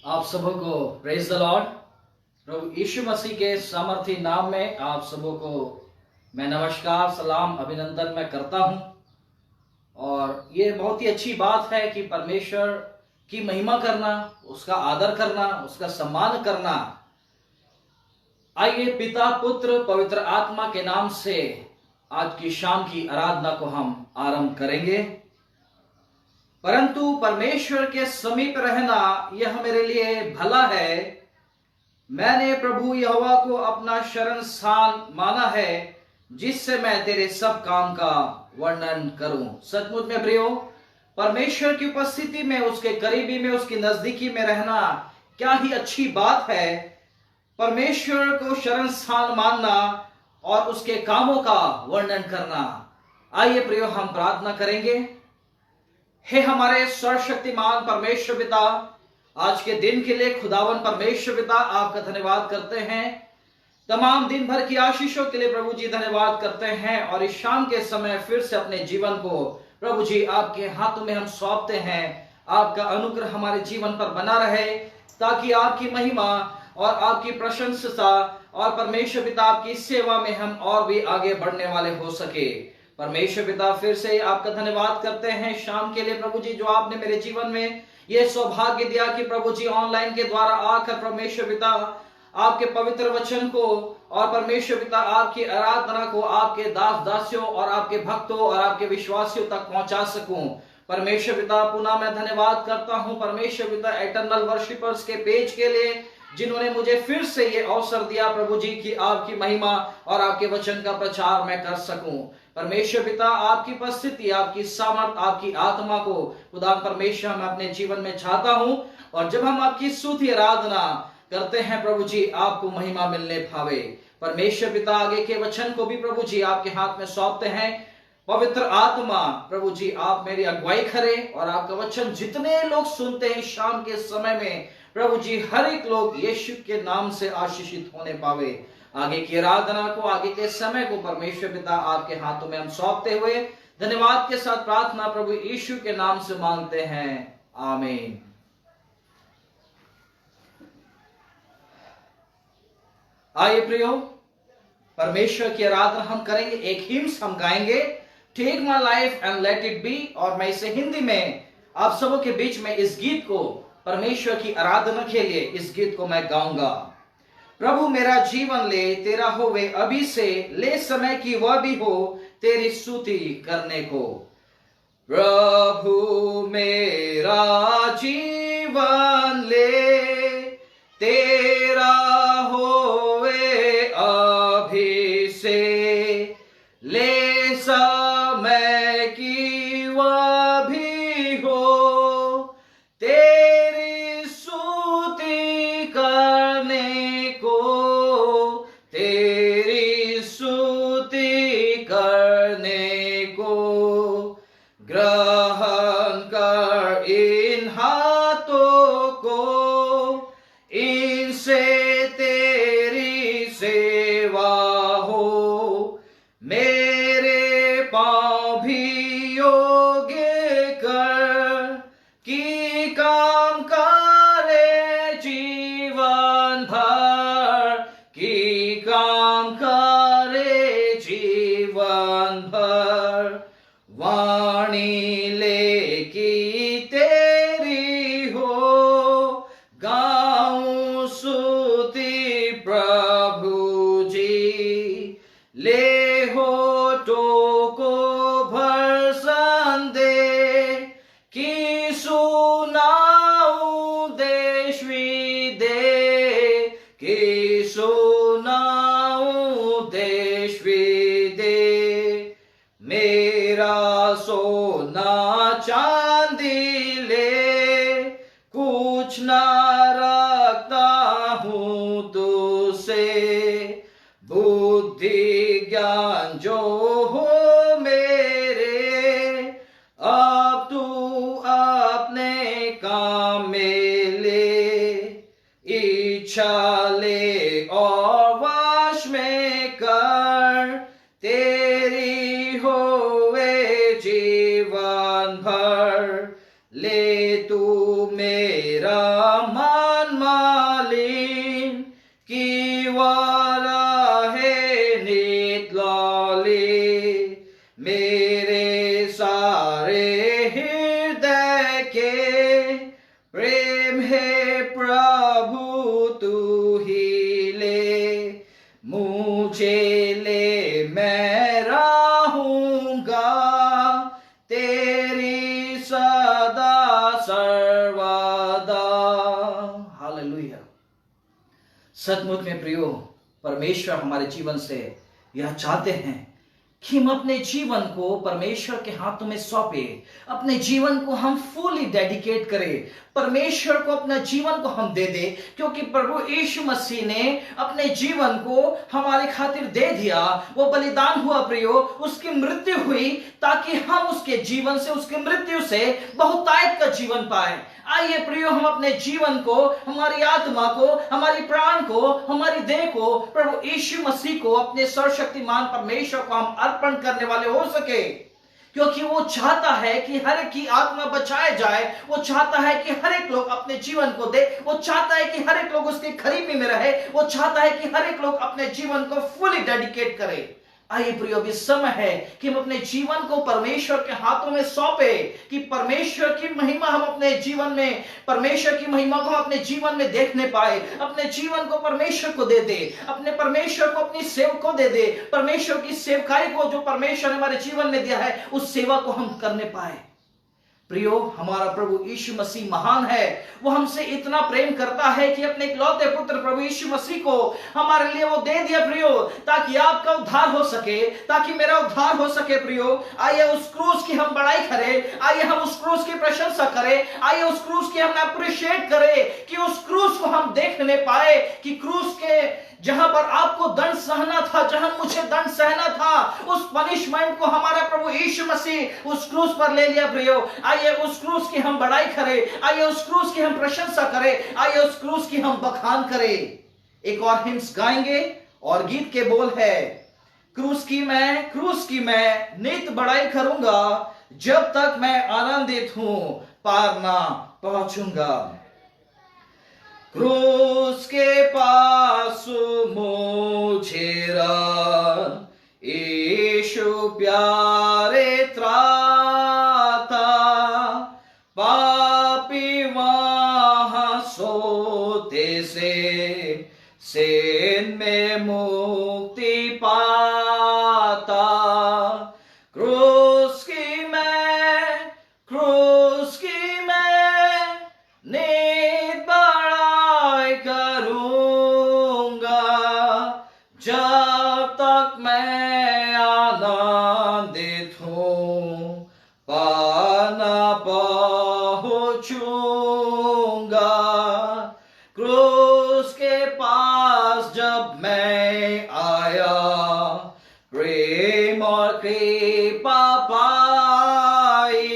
आप सबों को प्रेज द लॉर्ड। प्रभु यीशु मसीह के सामर्थी नाम में आप सबों को मैं नमस्कार, सलाम, अभिनंदन मैं करता हूं। और ये बहुत ही अच्छी बात है कि परमेश्वर की महिमा करना, उसका आदर करना, उसका सम्मान करना। आइए पिता, पुत्र, पवित्र आत्मा के नाम से आज की शाम की आराधना को हम आरंभ करेंगे। परंतु परमेश्वर के समीप रहना यह मेरे लिए भला है। मैंने प्रभु यहोवा को अपना शरण स्थान माना है, जिससे मैं तेरे सब काम का वर्णन करूं। सचमुच में प्रियो, परमेश्वर की उपस्थिति में, उसके करीबी में, उसकी नजदीकी में रहना क्या ही अच्छी बात है। परमेश्वर को शरण स्थान मानना और उसके कामों का वर्णन करना। आइए प्रियो, हम प्रार्थना करेंगे। हे हमारे सर्वशक्तिमान परमेश्वर पिता, आज के दिन के लिए खुदावन परमेश्वर पिता आपका धन्यवाद करते हैं। तमाम दिन भर की आशीषों के लिए प्रभु जी धन्यवाद करते हैं। और इस शाम के समय फिर से अपने जीवन को प्रभु जी आपके हाथों में हम सौंपते हैं। आपका अनुग्रह हमारे जीवन पर बना रहे, ताकि आपकी महिमा और आपकी प्रशंसा और परमेश्वर पिता आपकी सेवा में हम और भी आगे बढ़ने वाले हो सके। परमेश्वर पिता, फिर से आपका धन्यवाद करते हैं शाम के लिए प्रभु जी, जो आपने मेरे जीवन में ये सौभाग्य दिया कि प्रभु जी ऑनलाइन के द्वारा आकर परमेश्वर पिता आपके पवित्र वचन को और परमेश्वर पिता आपकी आराधना को आपके दास दासियों और आपके भक्तों और आपके विश्वासियों तक पहुंचा सकूं। परमेश्वर पिता, पुनः मैं धन्यवाद करता हूं परमेश्वर पिता एटर्नल वर्शिपर्स के पेज के लिए, जिन्होंने मुझे फिर से ये अवसर दिया प्रभु जी की आपकी महिमा और आपके वचन का प्रचार मैं कर सकूं। परमेश्वर पिता, आपकी उपस्थिति, आपकी सामर्थ, आपकी आत्मा को खुदा परमेश्वर मैं अपने जीवन में चाहता हूं। और जब हम आपकी स्तुति आराधना करते हैं प्रभु जी, आपको महिमा मिलने पावे। परमेश्वर पिता, आगे के वचन को भी प्रभु जी आपके हाथ में सौंपते हैं। पवित्र आत्मा प्रभु जी आप मेरी अगुवाई करें और आपका वचन जितने लोग सुनते हैं शाम के समय में प्रभु जी, हर एक लोग यीशु के नाम से आशीषित होने पावे। आगे की आराधना को, आगे के समय को परमेश्वर पिता आपके हाथों में हम सौंपते हुए धन्यवाद के साथ प्रार्थना प्रभु यीशु के नाम से मांगते हैं, आमीन। आइए प्रियो, परमेश्वर की आराधना हम करेंगे। एक हिम्स हम गाएंगे, take my life and let it be. और मैं इसे हिंदी में आप सबों के बीच में इस गीत को, परमेश्वर की आराधना के लिए इस गीत को मैं गाऊंगा। प्रभु मेरा जीवन ले, तेरा होवे अभी से, ले समय की वह भी हो तेरी स्तुति करने को। प्रभु मेरा जीवन ले, तेरा होवे अभी से, ले समय की वह भी हो तेरी स्तुति करने को, तेरी स्तुति करने को। ग्रहण कर इन हाथों को, इनसे तेरी सेवा हो। मेरे पांव भी योग्य कर कि काम करे जीवन भर, कि काम करे जीवन भर। वाणी ले की तेरी हो, गाऊं स्तुति प्रभु जी। ले होठों को भरसन दे, कि सुनाऊं देश विदेश, कि सुनाऊं देश विदेश। मेरा सोना चांदी ले, कुछ ना रखता हूं तुझसे। बुद्धि ज्ञान जो हो मेरे, अब तू अपने काम में ले। इच्छा ले और वश में कर, तेरी होवे जीवन भर। ले तू मेरा मान के प्रेम है प्रभु तू ही ले, मुझे ले मैं रहूंगा तेरी सदा सर्वदा। हालेलुया। सचमुच में प्रियो, परमेश्वर हमारे जीवन से यह चाहते हैं कि हम अपने जीवन को परमेश्वर के हाथों में सौंपे, अपने जीवन को हम फुली डेडिकेट करें, परमेश्वर को अपना जीवन को हम दे दे, क्योंकि प्रभु यीशु मसीह ने अपने जीवन को हमारे खातिर दे दिया। वो बलिदान हुआ प्रियो, उसकी मृत्यु हुई ताकि हम उसके जीवन से, उसकी मृत्यु से बहुतायत का जीवन पाए। आइए प्रियो, हम अपने जीवन को, हमारी आत्मा को, हमारी प्राण को, हमारी देह को प्रभु यीशु मसीह को, अपने सर्वशक्तिमान परमेश्वर को हम अर्पण करने वाले हो सके, क्योंकि वो चाहता है कि हर एक की आत्मा बचाया जाए। वो चाहता है कि हर एक लोग अपने जीवन को दे। वो चाहता है कि हर एक लोग उसके करीबी में रहे। वो चाहता है कि हर एक लोग अपने जीवन को फुली डेडिकेट करे। आइए प्रियो, अभी समय है कि हम अपने जीवन को परमेश्वर के हाथों में सौंपे, कि परमेश्वर की महिमा हम अपने जीवन में, परमेश्वर की महिमा को हम अपने जीवन में देखने पाए। अपने जीवन को परमेश्वर को दे दे, अपने परमेश्वर को, अपनी सेवा को दे दे। परमेश्वर की सेवकाई को जो परमेश्वर ने हमारे जीवन में दिया है, उस सेवा को हम करने पाए। प्रियो, हमारा प्रभु यीशु मसीह महान है। वो हमसे इतना प्रेम करता है कि अपने इकलौते पुत्र प्रभु यीशु मसीह को हमारे लिए वो दे दिया प्रियो, ताकि आपका उद्धार हो सके, ताकि मेरा उद्धार हो सके। प्रियो, आइए उस क्रूस की हम बड़ाई करें, आइए हम उस क्रूस की प्रशंसा करें, आइए उस क्रूस की हम अप्रिशिएट करें, कि उस क्रूस को हम देखने पाए, कि क्रूस के जहां पर आपको दंड सहना था, जहां मुझे दंड सहना था, उस पनिशमेंट को हमारा प्रभु यीशु मसीह उस क्रूस पर ले लिया। प्रियो, आइए उस क्रूस की हम बड़ाई करें, आइए उस क्रूस की हम प्रशंसा करें, आइए उस क्रूस की हम बखान करें। एक और हिम्स गाएंगे, और गीत के बोल है, क्रूस की मैं नित बड़ाई करूंगा, जब तक मैं आनंदित हूं पार ना पहुंचूंगा। क्रूस के पास मुझे यीशु प्यारे त्राता, पापी वहां सोते से सेन में मुक्ति पाता। क्रूस की मैं नित बड़ाई करूंगा, जब तक मैं आनंदित हूं पाना पहुंचूंगा। क्रूस के पास जब मैं आया, प्रेम और कृपा पाई,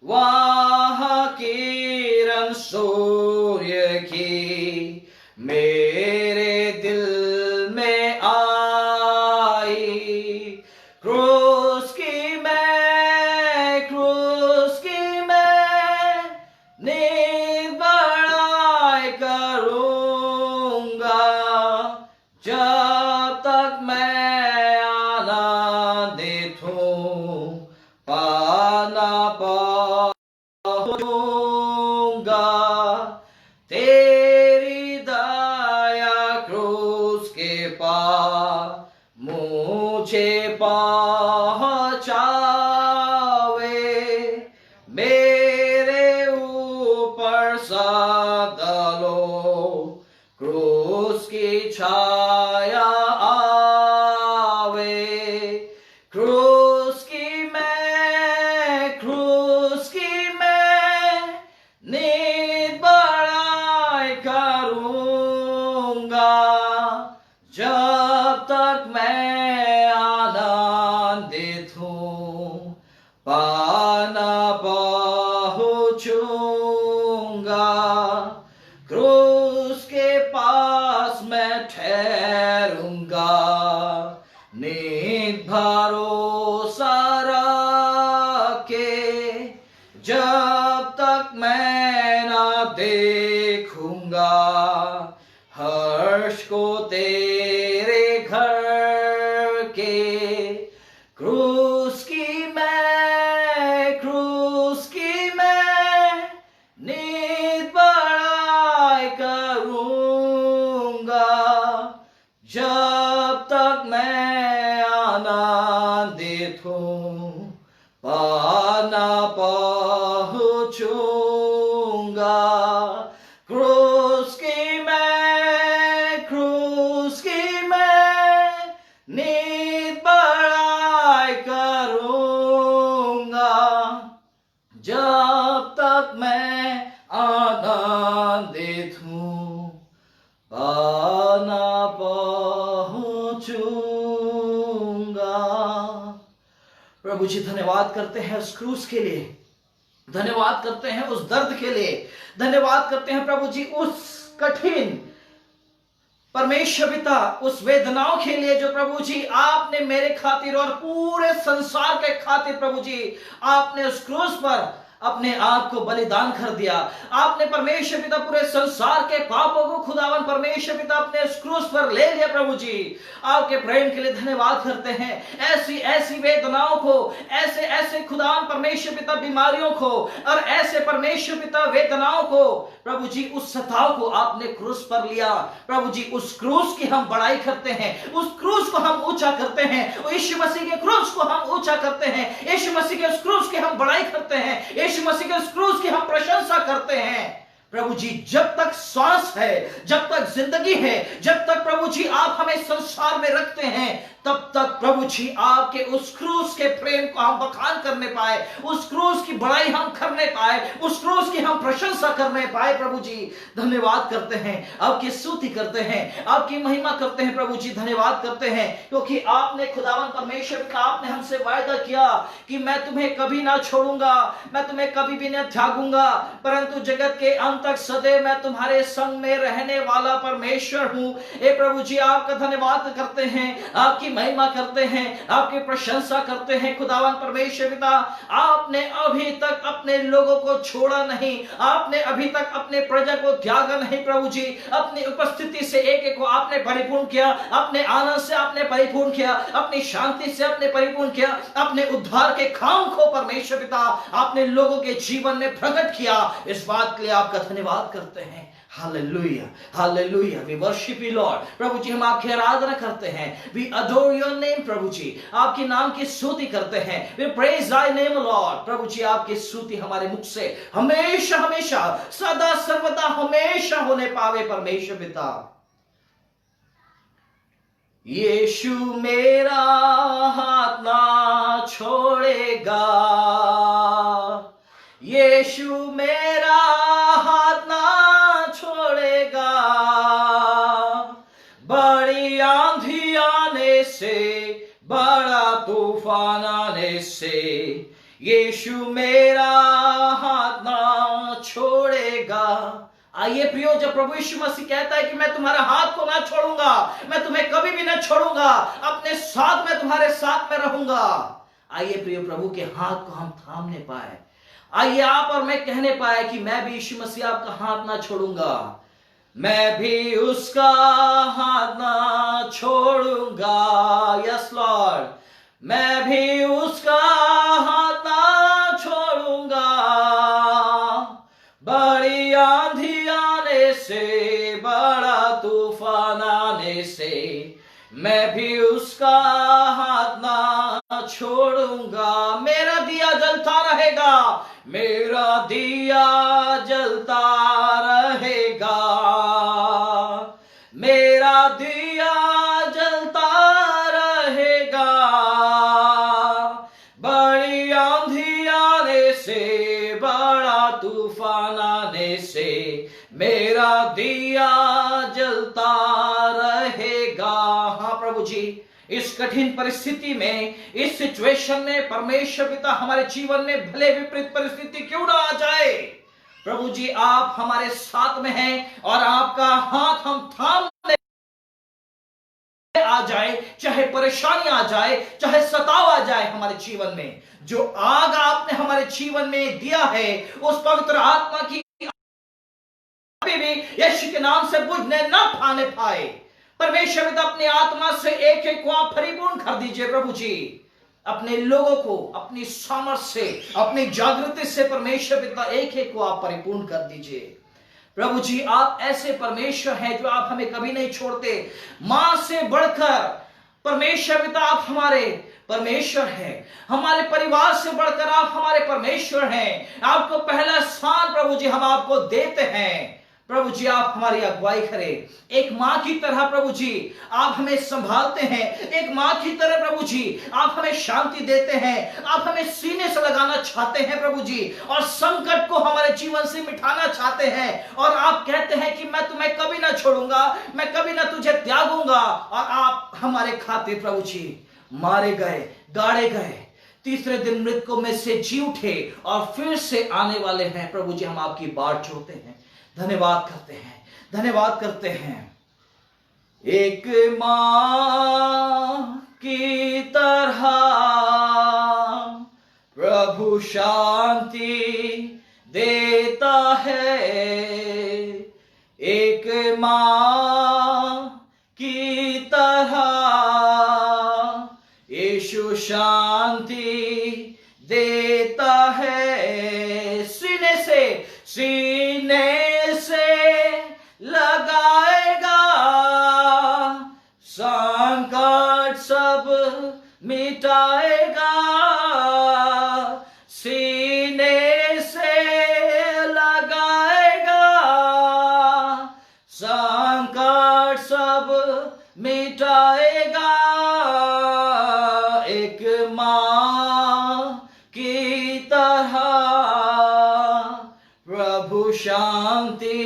वहां किरण सूर्य की मेरे दिल में आई। क्रूस की मैं नित बड़ाई करूंगा, जब तक मैं आनंदित हूं पाना पहुंचूंगा। तेरी दया क्रूस के पास मुझे पहुंचावे, मेरे ऊपर सदा लो क्रूस की छाया आवे। क्रूस की मैं नित बड़ाई करूंगा, जब तक मैं आनंदित हूं पाना पहुंचूंगा। क्रूस के पास मैं ठहरूंगा, नित भरोसा रखे, जब तक मैं ना देखूंगा हर्ष को तेरे घर के। क्रूस की मैं क्रूस की मैं नित बड़ाई करूंगा, जब तक मैं आनंदित हूँ पाना पहुंचूंगा। प्रभु जी धन्यवाद करते हैं उस क्रूस के लिए, धन्यवाद करते हैं उस दर्द के लिए, धन्यवाद करते हैं प्रभु जी उस कठिन परमेश्वर पिता उस वेदनाओं के लिए जो प्रभु जी आपने मेरे खातिर और पूरे संसार के खातिर प्रभु जी आपने उस क्रूस पर अपने आप को बलिदान कर दिया। आपने परमेश्वर पिता पूरे संसार के पापों को खुदावन परमेश्वर पिता अपने उस क्रूस पर ले लिया। प्रभु जी आपके प्रेम के लिए धन्यवाद करते हैं। ऐसी ऐसी वेदनाओं को, ऐसे ऐसे खुदावन परमेश्वर पिता बीमारियों को और ऐसे परमेश्वर पिता वेदनाओं को प्रभु जी उस सताव को आपने क्रूस पर लिया। प्रभु जी उस क्रूस की हम बड़ाई करते हैं, उस क्रूस को हम ऊंचा करते हैं, यीशु मसीह के क्रूस को हम ऊंचा करते हैं, यीशु मसीह के उस क्रूस की हम बड़ाई करते हैं, यीशु मसीह के उस क्रूस की हम प्रशंसा करते हैं। प्रभु जी जब तक सांस है, जब तक जिंदगी है, जब तक प्रभु जी आप हमें संसार में रखते हैं, तब तक प्रभु जी आपके उस क्रूस के प्रेम को हम बखान करने पाए, उस क्रूस की बड़ाई हम करने पाए, उस क्रूस की हम प्रशंसा करने पाए। प्रभु जी धन्यवाद करते हैं, आपकी स्तुति करते हैं, आपकी महिमा करते हैं। प्रभु जी धन्यवाद करते हैं क्योंकि आपने खुदावन परमेश्वर का आपने हमसे वायदा किया कि मैं तुम्हें कभी ना छोड़ूंगा, मैं तुम्हें कभी भी न त्यागूंगा, परंतु जगत के अंत तक सदैव मैं तुम्हारे संग में रहने वाला परमेश्वर हूं। ए प्रभु जी आपका धन्यवाद करते हैं, आपकी महिमा करते हैं, आपकी प्रशंसा करते हैं। खुदावन परमेश्वर पिता आपने अभी तक अपने लोगों को छोड़ा नहीं, आपने अभी तक अपने प्रजा को त्यागा नहीं। प्रभु जी अपनी उपस्थिति से एक एक को आपने परिपूर्ण किया, अपने आनंद से आपने परिपूर्ण किया, अपनी शांति से आपने परिपूर्ण किया, अपने उद्धार के काम को परमेश्वर पिता आपने लोगों के जीवन में प्रकट किया। इस बात के लिए आपका धन्यवाद करते हैं। Hallelujah, hallelujah, we worship you lord. प्रभु जी हम आपकी आराधना करते हैं, वी अडोर योर नेम। प्रभु जी आपके नाम की स्तुति करते हैं, we praise your name lord. प्रभु जी आपकी स्तुति हमारे मुख से हमेशा हमेशा सदा सर्वदा हमेशा होने पावे परमेश्वर पिता। यीशु मेरा हाथ ना छोड़ेगा, यीशु मेरा हाथ ना छोड़ेगा, बड़ी आंधी आने से, बड़ा तूफान आने से, यीशु मेरा हाथ ना छोड़ेगा। आइए प्रियो, जब प्रभु यीशु मसीह कहता है कि मैं तुम्हारे हाथ को ना छोड़ूंगा, मैं तुम्हें कभी भी ना छोड़ूंगा, अपने साथ में तुम्हारे साथ में रहूंगा। आइए प्रियो प्रभु के हाथ को हम थामने पाए, आइए आप और मैं कहने पाए कि मैं भी यीशु मसीह आपका हाथ ना छोड़ूंगा, मैं भी उसका हाथ ना छोड़ूंगा। यस लॉर्ड, मैं भी उसका हाथ ना छोड़ूंगा, बड़ी आंधी आने से, बड़ा तूफान आने से, मैं भी उसका हाथ ना छोड़ूंगा। मेरा दिया जलता रहेगा, मेरा दिया जलता रहेगा, मेरा दिया जलता रहेगा, बड़ी आंधी आने से, बड़ा तूफान आने से, मेरा दिया जलता रहेगा। हाँ प्रभु जी, इस कठिन परिस्थिति में, इस सिचुएशन में परमेश्वर पिता हमारे जीवन में भले विपरीत परिस्थिति क्यों ना आ जाए, प्रभु जी आप हमारे साथ में हैं और आपका हाथ हम थाम आ जाए, चाहे परेशानी आ जाए, चाहे सताव आ जाए हमारे जीवन में, जो आग आपने हमारे जीवन में दिया है उस पवित्र आत्मा की भी यीशु के नाम से बुझने न पाने पाए। परमेश्वर पिता अपनी आत्मा से एक एक को आप परिपूर्ण कर दीजिए। प्रभु जी अपने लोगों को अपनी सामर्थ्य से, अपनी जागृति से परमेश्वर पिता एक एक को आप परिपूर्ण कर दीजिए। प्रभु जी आप ऐसे परमेश्वर हैं जो आप हमें कभी नहीं छोड़ते, मां से बढ़कर परमेश्वर पिता आप हमारे परमेश्वर है। हमारे परिवार से बढ़कर आप हमारे परमेश्वर हैं। आपको पहला स्थान प्रभु जी हम आपको देते हैं। प्रभु जी आप हमारी अगुवाई करें। एक माँ की तरह प्रभु जी आप हमें संभालते हैं। एक माँ की तरह प्रभु जी आप हमें शांति देते हैं। आप हमें सीने से लगाना चाहते हैं प्रभु जी, और संकट को हमारे जीवन से मिटाना चाहते हैं। और आप कहते हैं कि मैं तुम्हें कभी ना छोड़ूंगा, मैं कभी ना तुझे त्यागूंगा। और आप हमारे खातिर प्रभु जी मारे गए, गाड़े गए, तीसरे दिन मृतकों में से जी उठे और फिर से आने वाले हैं। प्रभु जी हम आपकी बाट जोड़ते हैं, धन्यवाद करते हैं, धन्यवाद करते हैं। एक मां की तरह प्रभु शांति देता है। एक मां की तरह यीशु शांति देता है। सीने से लगाएगा, संकट सब मिटाएगा। सीने से लगाएगा, संकट सब मिटाएगा। एक मां की तरह प्रभु शांति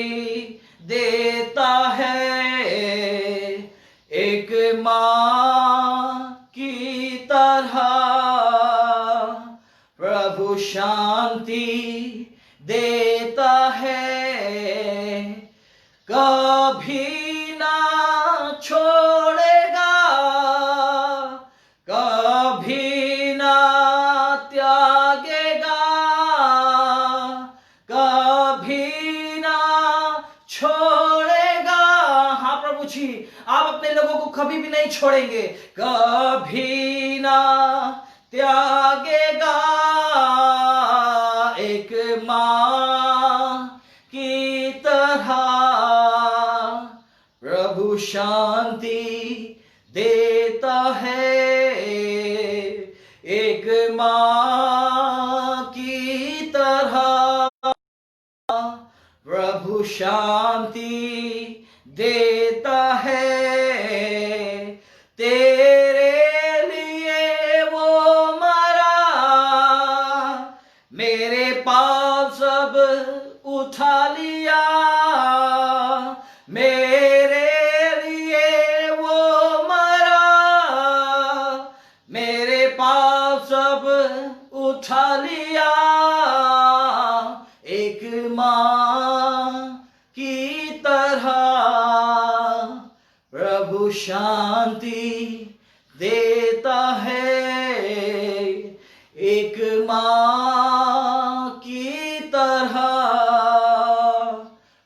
देता है। एक मां की तरह प्रभु शांति देता है। कभी ना छोड़ेगा, कभी ना त्यागेगा, कभी ना छोड़ेगा। हाँ प्रभु जी आप अपने लोगों को कभी भी नहीं छोड़ेंगे, कभी ना त्यागेगा। एक मां की तरह प्रभु शांति देता है। एक मां की तरह प्रभु शांति देता है। तेरे लिए वो मरा, मेरे पाप सब उठा लिया। मेरे लिए वो मरा, मेरे पाप सब उठा लिया। एक मां की तरह प्रभु शांति देता है। एक मां की तरह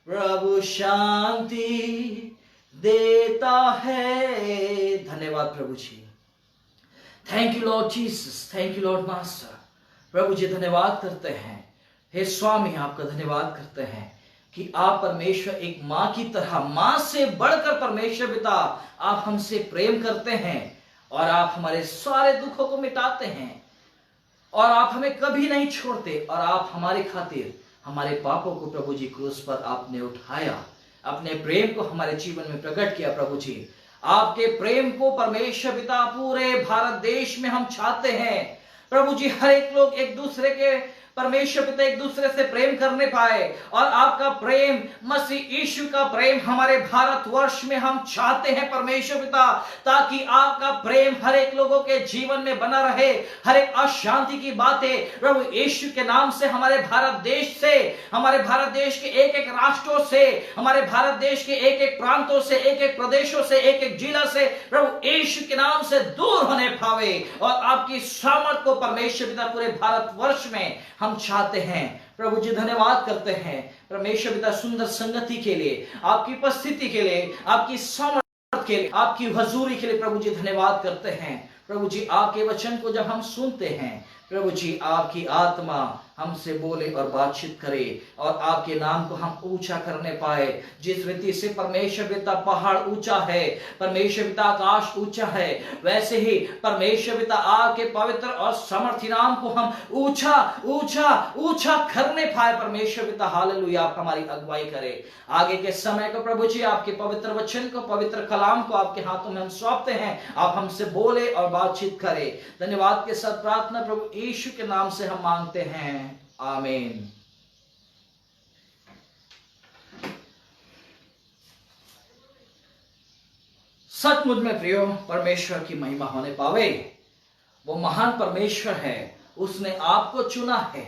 प्रभु शांति देता है। धन्यवाद प्रभु जी। Thank you lord Jesus, thank you lord master. प्रभु जी धन्यवाद करते हैं। हे स्वामी आपका धन्यवाद करते हैं कि आप परमेश्वर एक माँ की तरह, माँ से बढ़कर परमेश्वर पिता आप हमसे प्रेम करते हैं और आप हमारे सारे दुखों को मिटाते हैं और आप हमें कभी नहीं छोड़ते। और आप हमारे खातिर हमारे पापों को प्रभु जी क्रूस पर आपने उठाया, अपने प्रेम को हमारे जीवन में प्रकट किया। प्रभु जी आपके प्रेम को परमेश्वर पिता पूरे भारत देश में हम चाहते हैं। प्रभु जी हर एक लोग एक दूसरे के परमेश्वर पिता एक दूसरे से प्रेम करने पाए और आपका प्रेम, मसीह यीशु का प्रेम हमारे भारतवर्ष में हम चाहते हैं परमेश्वर पिता, ताकि आपका प्रेम हर एक लोगों के जीवन में बना रहे। हर एक अशांति की बातें प्रभु यीशु के नाम से हमारे भारत देश से, हमारे भारत देश के एक एक राष्ट्रों से, हमारे भारत देश के एक एक प्रांतों से, एक एक प्रदेशों से, एक एक जिला से प्रभु यीशु के नाम से दूर होने पावे और आपकी सामर्थ को परमेश्वर पिता पूरे भारतवर्ष में हम चाहते हैं। प्रभु जी धन्यवाद करते हैं परमेश्वर पिता सुंदर संगति के लिए, आपकी उपस्थिति के लिए, आपकी सामर्थ के लिए, आपकी हजूरी के लिए। प्रभु जी धन्यवाद करते हैं। प्रभु जी आपके वचन को जब हम सुनते हैं प्रभु जी आपकी आत्मा हमसे बोले और बातचीत करे और आपके नाम को हम ऊंचा करने पाए। जिस रीति से परमेश्वर पिता पहाड़ ऊंचा है, परमेश्वर पिता आकाश ऊंचा है, वैसे ही परमेश्वर पिता आपके पवित्र और समर्थी नाम को हम ऊंचा ऊंचा ऊंचा करने पाए। परमेश्वर पिता हालेलुया, आप हमारी अगुवाई करे। आगे के समय को प्रभु जी आपके पवित्र वचन को, पवित्र कलाम को आपके हाथों में हम सौंपते हैं। आप हमसे बोले और बातचीत करें। धन्यवाद के साथ प्रार्थना प्रभु यीशु के नाम से हम मांगते हैं, आमीन। सचमुच में प्रियो, परमेश्वर की महिमा होने पावे। वो महान परमेश्वर है, उसने आपको चुना है।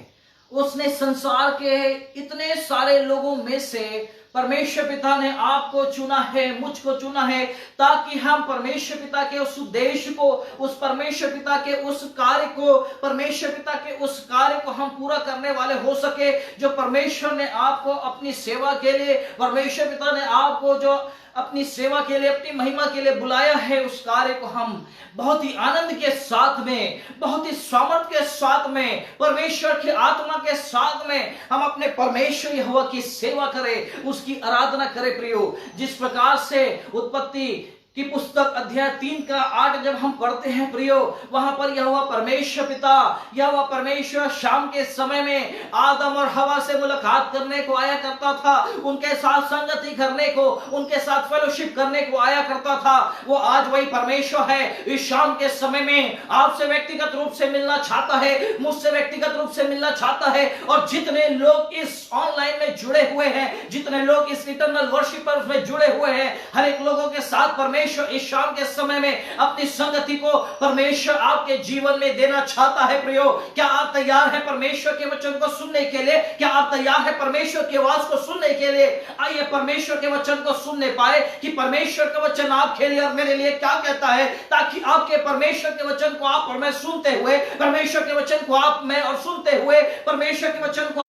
उसने संसार के इतने सारे लोगों में से परमेश्वर पिता ने आपको चुना है, मुझको चुना है, ताकि हम परमेश्वर पिता के उस उद्देश्य को, उस परमेश्वर पिता के उस कार्य को, परमेश्वर पिता के उस कार्य को हम पूरा करने वाले हो सके। जो परमेश्वर ने आपको अपनी सेवा के लिए, परमेश्वर पिता ने आपको जो अपनी सेवा के लिए, अपनी महिमा के लिए बुलाया है, उस कार्य को हम बहुत ही आनंद के साथ में, बहुत ही सामर्थ्य के साथ में, परमेश्वर की आत्मा के साथ में हम अपने परमेश्वर यहोवा की सेवा करें, उसकी आराधना करें। प्रियो, जिस प्रकार से उत्पत्ति की पुस्तक अध्याय 3 का 8 जब हम पढ़ते हैं प्रियो, वहां पर यहोवा परमेश्वर पिता, यहोवा परमेश्वर शाम के समय में आदम और हवा से मुलाकात करने को आया करता था, उनके साथ संगति करने को, उनके साथ फेलोशिप करने को आया करता था। वो आज वही परमेश्वर है। इस शाम के समय में आपसे व्यक्तिगत रूप से मिलना चाहता है, मुझसे व्यक्तिगत रूप से मिलना चाहता है। और जितने लोग इस ऑनलाइन में जुड़े हुए हैं, जितने लोग इस इटर्नल वर्शिपर्स में जुड़े हुए हैं, हर एक लोगों के साथ परमेश्वर इस शाम के समय में अपनी संगति को परमेश्वर आपके जीवन में देना चाहता है। प्रियो, क्या आप तैयार हैं परमेश्वर के वचन को सुनने के लिए? क्या आप तैयार हैं परमेश्वर की आवाज को सुनने के लिए? आइए परमेश्वर के वचन को सुनने पाए कि परमेश्वर का वचन आपके लिए और मेरे लिए क्या कहता है, ताकि आपके परमेश्वर के वचन को आप और मैं सुनते हुए, परमेश्वर के वचन को आप मैं और सुनते हुए, परमेश्वर के वचन को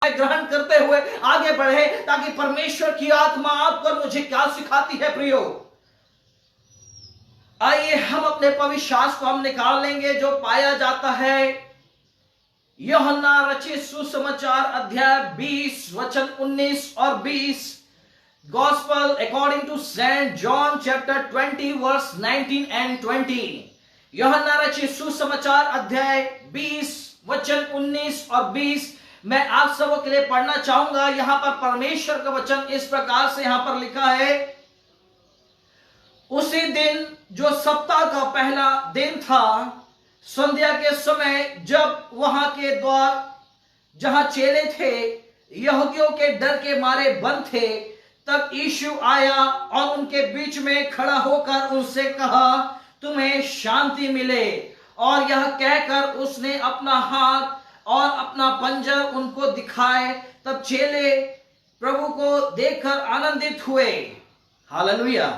ग्रहण करते हुए आगे बढ़े, ताकि परमेश्वर की आत्मा आपको और मुझे क्या सिखाती है। प्रियो, आइए हम अपने पवित्र शास्त्र को हम निकाल लेंगे, जो पाया जाता है यूहन्ना रचित सुसमाचार अध्याय 20 वचन 19 और 20। Gospel according to saint John chapter 20 verse 19 and 20। यूहन्ना रचित सुसमाचार अध्याय 20 वचन 19 और 20 मैं आप सबों के लिए पढ़ना चाहूंगा। यहां पर परमेश्वर का वचन इस प्रकार से यहां पर लिखा है, उसी दिन जो सप्ताह का पहला दिन था, संध्या के समय, जब वहां के द्वार जहां चेले थे यहूदियों के डर के मारे बंद थे, तब यीशु आया और उनके बीच में खड़ा होकर उनसे कहा, तुम्हें शांति मिले। और यह कहकर उसने अपना हाथ और अपना पंजर उनको दिखाए। तब चेले प्रभु को देखकर आनंदित हुए। हालेलुया।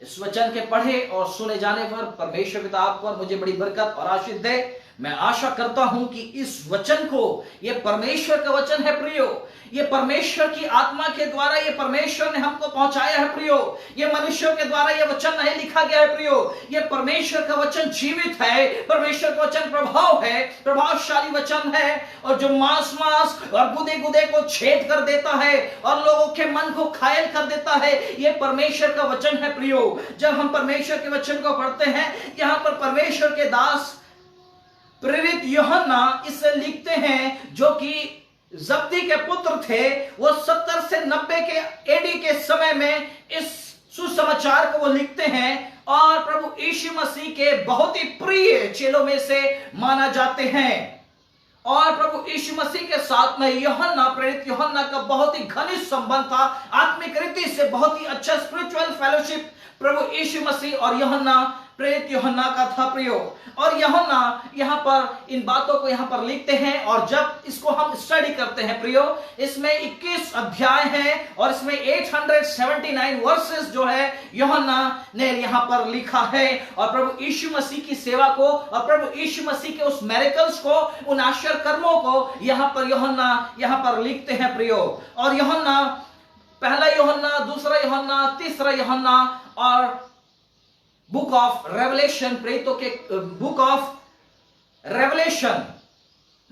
इस वचन के पढ़े और सुने जाने पर परमेश्वर पिता आपको और मुझे बड़ी बरकत और आशीष दे। मैं आशा करता हूं कि इस वचन को, ये परमेश्वर का वचन है प्रियो, ये परमेश्वर की आत्मा के द्वारा ये परमेश्वर ने हमको पहुंचाया है प्रियो। ये मनुष्यों के द्वारा ये वचन नहीं लिखा गया है प्रियो। ये परमेश्वर का वचन जीवित है, परमेश्वर का वचन प्रभाव है, प्रभावशाली वचन है, और जो मांस और गुदे गुदे को छेद कर देता है और लोगों के मन को घायल कर देता है। ये परमेश्वर का वचन है प्रियो। जब हम परमेश्वर के वचन को पढ़ते हैं, यहाँ पर परमेश्वर के दास प्रेरित यूहन्ना इसे लिखते हैं, जो कि जब्दी के पुत्र थे। वो 70 से 90 के एडी के समय में इस सुसमाचार को वो लिखते हैं, और प्रभु यीशु मसीह के बहुत ही प्रिय चेलों में से माना जाते हैं। और प्रभु यीशु मसीह के साथ में यूहन्ना, प्रेरित यूहन्ना का बहुत ही घनिष्ठ संबंध था, आत्मिक रीति से बहुत ही अच्छा स्पिरिचुअल फेलोशिप प्रभु यीशु मसीह और यूहन्ना, प्रेरित यूहन्ना का था प्रियो। और यूहन्ना यहाँ पर इन बातों को यहाँ पर लिखते हैं, और जब इसको हम स्टडी करते हैं प्रियो, इसमें 21 अध्याय हैं और इसमें 879 वर्सेस जो है यूहन्ना ने यहाँ पर लिखा है। और प्रभु यीशु मसीह की सेवा को और प्रभु यीशु मसीह के उस मिरेकल्स को, उन आश्चर्य कर्मों को यहाँ पर यूहन्ना यहाँ पर लिखते हैं प्रियो। और यूहन्ना, पहला यूहन्ना, दूसरा यूहन्ना, तीसरा यूहन्ना और बुक ऑफ रेवलेशन, प्रेरितों के बुक ऑफ रेवलेशन,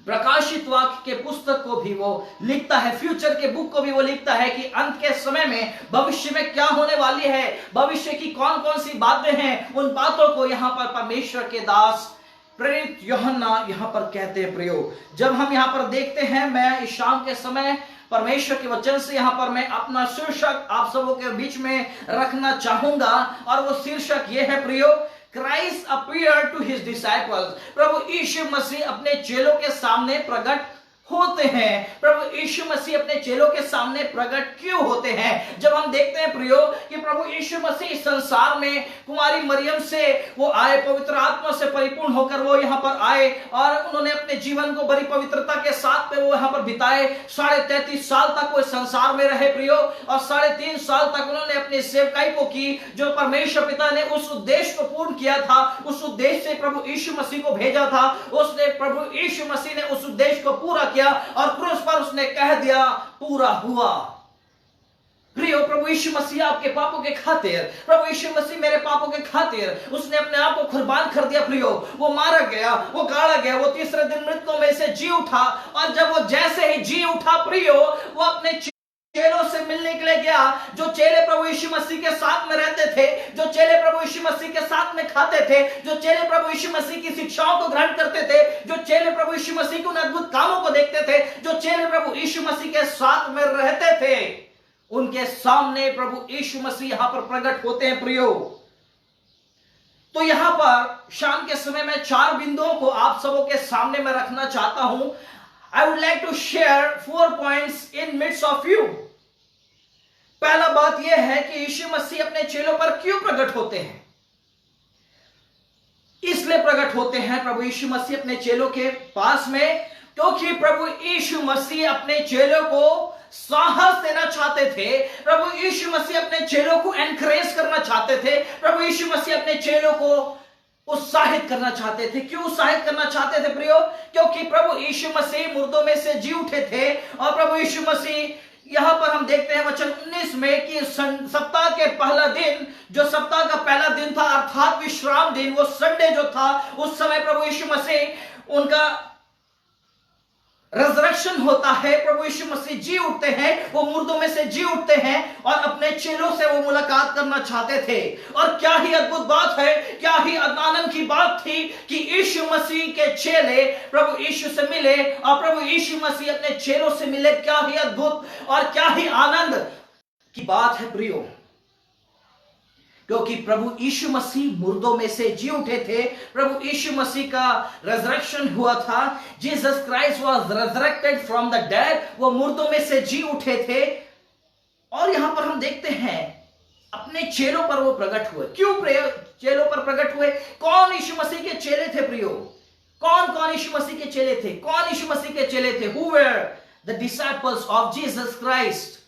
प्रकाशित वाक्य के पुस्तक को भी वो लिखता है, फ्यूचर के बुक को भी वो लिखता है कि अंत के समय में भविष्य में क्या होने वाली है, भविष्य की कौन कौन सी बातें हैं, उन बातों को यहां पर परमेश्वर के दास प्रेरित यूहन्ना यहां पर कहते हैं। प्रियो, जब हम यहां पर देखते हैं, मैं इस शाम के समय परमेश्वर के वचन से यहां पर मैं अपना शीर्षक आप सबों के बीच में रखना चाहूंगा, और वो शीर्षक ये है प्रियो, Christ appear to his disciples. प्रभु यीशु मसीह अपने चेलों के सामने प्रकट होते हैं। प्रभु यीशु मसीह अपने चेलों के सामने प्रकट क्यों होते हैं? जब हम देखते हैं प्रियो कि प्रभु यीशु मसीह इस संसार में कुमारी मरियम से वो आए, पवित्र आत्मा से परिपूर्ण होकर वो यहाँ पर आए, और उन्होंने अपने जीवन को बड़ी पवित्रता के साथ में वो यहाँ पर बिताए। 33.5 साल तक वो संसार में रहे प्रियो, और 3.5 साल तक उन्होंने अपनी सेवकाई को की, जो परमेश्वर पिता ने उस उद्देश्य को पूर्ण किया था, उस उद्देश्य से प्रभु यीशु मसीह को भेजा था। उसने प्रभु यीशु मसीह ने उस उद्देश्य को पूरा किया, और क्रूस पर उसने कह दिया पूरा हुआ। प्रियो, प्रभु यीशु मसीह आपके पापों के खातिर, प्रभु यीशु मसीह मेरे पापों के खातिर उसने अपने आप को कुर्बान कर दिया प्रियो। वो मारा गया, वो गाड़ा गया, वो तीसरे दिन मृतकों में से जी उठा, और जब वो जैसे ही जी उठा प्रियो, वो अपने चेलों से मिलने के लिए गया। जो चेले प्रभु यीशु मसीह के साथ में रहते थे, जो चेले प्रभु यीशु मसीह के साथ में खाते थे, जो चेले प्रभु यीशु मसीह की शिक्षाओं को ग्रहण करते थे, जो चेले प्रभु यीशु मसीह के उन अद्भुत कामों को देखते थे, जो चेले प्रभु यीशु मसीह के साथ में रहते थे, उनके सामने प्रभु यीशु मसीह यहां पर प्रकट होते हैं प्रियो। तो यहां पर शाम के समय में 4 बिंदुओं को आप सबों के सामने में रखना चाहता हूं। I would like to share 4 points in midst of you. पहला बात यह है कि यीशु मसीह अपने चेलों पर क्यों प्रकट होते हैं। इसलिए प्रकट होते हैं प्रभु यीशु मसीह अपने चेलों के पास में, क्योंकि प्रभु यीशु मसीह अपने चेलों को साहस देना चाहते थे। प्रभु यीशु मसीह अपने चेलों को एनकरेज करना चाहते थे। प्रभु यीशु मसीह अपने चेलों को उत्साहित करना चाहते थे। क्यों उत्साहित करना चाहते थे प्रियो? क्योंकि प्रभु यीशु मसीह मुर्दों में से जी उठे थे, और प्रभु यीशु मसीह यहां पर हम देखते हैं वचन 19 में कि सप्ताह के पहला दिन, जो सप्ताह का पहला दिन था अर्थात विश्राम दिन, वो संडे जो था, उस समय प्रभु यीशु मसीह उनका रेजरेक्शन होता है। प्रभु यीशु मसीह जी उठते हैं, वो मुर्दों में से जी उठते हैं, और अपने चेलों से वो मुलाकात करना चाहते थे। और क्या ही अद्भुत बात है, क्या ही आनंद की बात थी कि यीशु मसीह के चेले प्रभु यीशु से मिले, और प्रभु यीशु मसीह अपने चेलों से मिले। क्या ही अद्भुत और क्या ही आनंद की बात है प्रियो, क्योंकि प्रभु यीशु मसीह मुर्दों में से जी उठे थे। प्रभु यीशु मसीह का रेजरेक्शन हुआ था। Jesus Christ was resurrected from the dead. वो मुर्दों में से जी उठे थे, और यहां पर हम देखते हैं अपने चेलों पर वो प्रकट हुए। क्यों चेलों पर प्रकट हुए? कौन यीशु मसीह के चेले थे प्रियो? कौन कौन यीशु मसीह के चेले थे? कौन यीशु मसीह के चेले थे? Who were the disciples of Jesus Christ?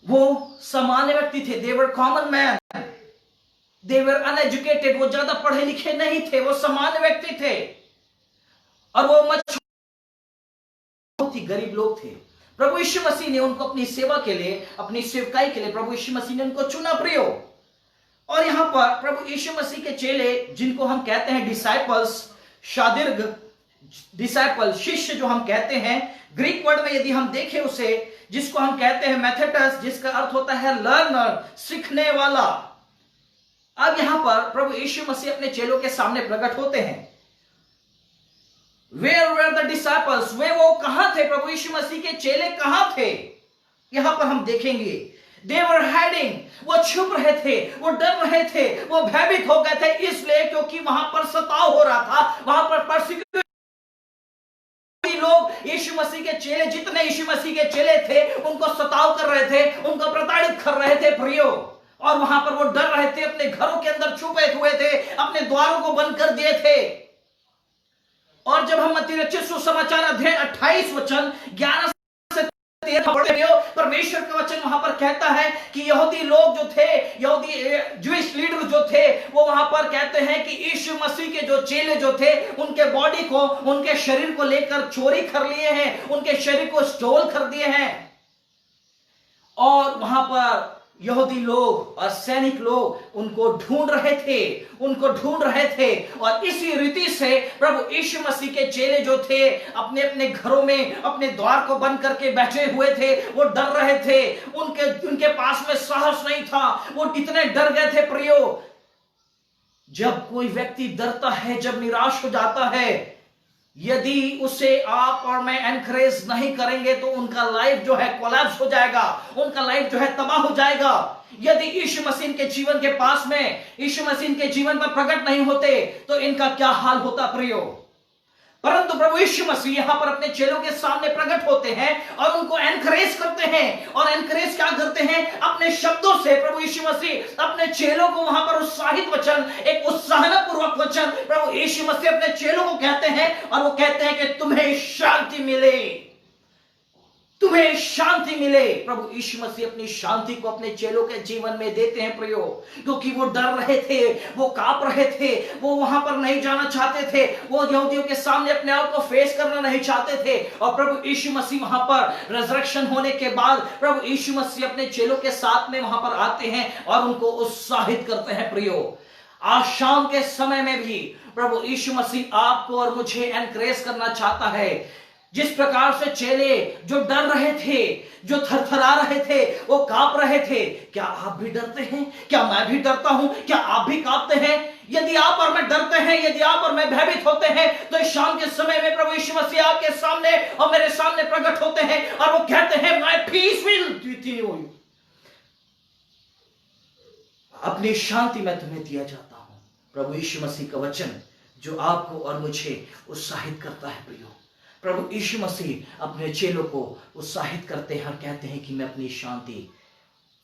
वो सामान्य व्यक्ति थे। They were common man, they were uneducated. वो ज्यादा पढ़े लिखे नहीं थे, वो सामान्य व्यक्ति थे, और वो बहुत ही गरीब लोग थे। प्रभु यीशु मसीह ने उनको अपनी सेवा के लिए, अपनी सेवकाई के लिए प्रभु यीशु मसीह ने उनको चुना प्रियो। और यहां पर प्रभु यीशु मसीह के चेले, जिनको हम कहते हैं डिसाइपल्स, शादिर्ग डिसाइपल, शिष्य जो हम कहते हैं, ग्रीक वर्ड में यदि हम देखें उसे, जिसको हम कहते हैं मैथेटस, जिसका अर्थ होता है लर्नर, सीखने वाला। अब यहां पर प्रभु यीशु मसीह अपने चेलों के सामने प्रकट होते हैं। Where were the disciples? वो कहां थे? प्रभु यीशु मसीह के चेले कहां थे? यहां पर हम देखेंगे They were hiding. वो छुप रहे थे, वो डर रहे थे, वो भयभीत हो गए थे, इसलिए क्योंकि वहां पर सताव हो रहा था, वहां पर परसिक्यूशन। लोग यीशु मसीह के चेले, जितने यीशु मसीह के चेले थे, उनको सताव कर रहे थे, उनको प्रताड़ित कर रहे थे प्रियो। और वहां पर वो डर रहे थे, अपने घरों के अंदर छुपे हुए थे, अपने द्वारों को बंद कर दिए थे। और जब हम मत्ती रचित सुसमाचार अध्याय 28 वचन 11 से 13 पढ़ते हो, परमेश्वर का वचन वहां पर कहता है कि यहूदी लोग जो थे, यहूदी ज्यूइश लीडर जो थे, वो वहां पर कहते हैं कि यीशु मसीह के जो चेले जो थे, उनके बॉडी को, उनके शरीर को लेकर चोरी कर लिए हैं, उनके शरीर को स्टोल कर दिए हैं। और वहां पर यहूदी लोग और सैनिक लोग उनको ढूंढ रहे थे। और इसी रीति से प्रभु यीशु मसीह के चेले जो थे अपने अपने घरों में अपने द्वार को बंद करके बैठे हुए थे, वो डर रहे थे, उनके पास में साहस नहीं था, वो इतने डर गए थे प्रियो। जब कोई व्यक्ति डरता है, जब निराश हो जाता है, यदि उसे आप और मैं एनकरेज नहीं करेंगे तो उनका लाइफ जो है कोलैप्स हो जाएगा, उनका लाइफ जो है तबाह हो जाएगा। यदि यीशु मसीह के जीवन के पास में, यीशु मसीह के जीवन पर प्रकट नहीं होते तो इनका क्या हाल होता प्रियो। परंतु प्रभु यीशु मसीह यहां पर अपने चेलों के सामने प्रकट होते हैं और उनको एनकरेज करते हैं। और एनकरेज क्या करते हैं? अपने शब्दों से प्रभु यीशु मसीह अपने चेलों को वहां पर उत्साहित वचन, एक उत्साहपूर्वक वचन प्रभु यीशु मसीह अपने चेलों को कहते हैं। और वो कहते हैं कि तुम्हें शांति मिले, तुम्हें शांति मिले। प्रभु यीशु मसीह अपनी शांति को अपने चेलों के जीवन में देते हैं प्रियो, क्योंकि वो डर रहे थे, वो कांप रहे थे, वो वहां पर नहीं जाना चाहते थे, वो यहूदियों के सामने अपने आप को फेस करना नहीं चाहते थे। और प्रभु यीशु मसीह वहां पर रिजरेक्शन होने के बाद प्रभु यीशु मसीह अपने चेलों के साथ में वहां पर आते हैं और उनको उत्साहित करते हैं प्रियो। आज शाम के समय में भी प्रभु यीशु मसीह आपको और मुझे एनकरेज करना चाहता है। जिस प्रकार से चेले जो डर रहे थे, जो थरथरा रहे थे, वो कांप रहे थे, क्या आप भी डरते हैं? क्या मैं भी डरता हूं? क्या आप भी कांपते हैं? यदि आप और मैं डरते हैं, यदि आप और मैं भयभीत होते हैं, तो इस शाम के समय में प्रभु यीशु मसीह आपके सामने और मेरे सामने प्रकट होते हैं और वो कहते हैं my peace will with you, अपनी शांति मैं तुम्हें दिया जाता हूं। प्रभु यीशु मसीह का वचन जो आपको और मुझे उत्साहित करता है प्रियो। प्रभु यीशु मसीह अपने चेलों को उत्साहित करते हैं और कहते हैं कि मैं अपनी शांति,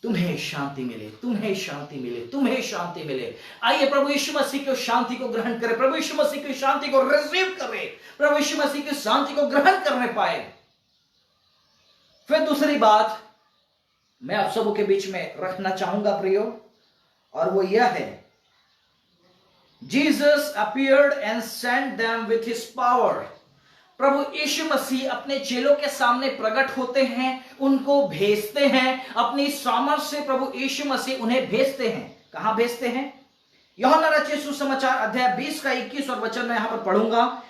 तुम्हें शांति मिले, तुम्हें शांति मिले, तुम्हें शांति मिले। आइए प्रभु यीशु मसीह की शांति को ग्रहण करें, प्रभु यीशु मसीह की शांति को रिसीव करें, प्रभु यीशु मसीह की शांति को ग्रहण करने पाए। फिर दूसरी बात मैं आप सबों के बीच में रखना चाहूंगा प्रियो, और वो यह है, Jesus appeared and sent them with his power. प्रभु यीशु मसीह अपने चेलों के सामने प्रकट होते हैं, उनको भेजते हैं अपनी सामर्थ से। प्रभु यीशु मसीह उन्हें भेजते हैं। कहां भेजते हैं? यूहन्ना रचित सुसमाचार अध्याय 20 का 21 और वचन में यहां पर पढ़ूंगा।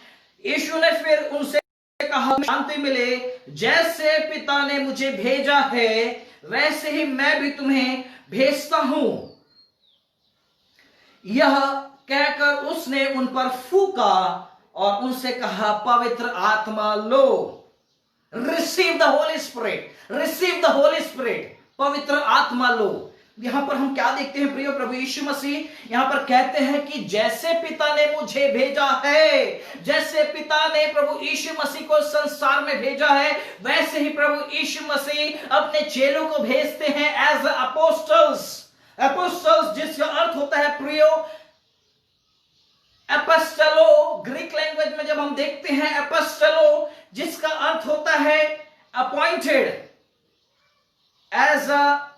यीशु ने फिर उनसे कहा, शांति मिले, जैसे पिता ने मुझे भेजा है वैसे ही मैं भी तुम्हें भेजता हूं। यह कहकर उसने उन पर फूका और उनसे कहा, पवित्र आत्मा लो, receive the Holi spirit, receive the Holi spirit, पवित्र आत्मा लो। यहां पर हम क्या देखते हैं प्रियो? प्रभु यीशु मसीह यहां पर कहते हैं कि जैसे पिता ने मुझे भेजा है, जैसे पिता ने प्रभु यीशु मसीह को संसार में भेजा है, वैसे ही प्रभु यीशु मसीह अपने चेलों को भेजते हैं एज अपोस्टल्स। अपोस्टल्स जिसका अर्थ होता है प्रियो एपोस्टलो, ग्रीक लैंग्वेज में जब हम देखते हैं एपोस्टलो जिसका अर्थ होता है appointed, as a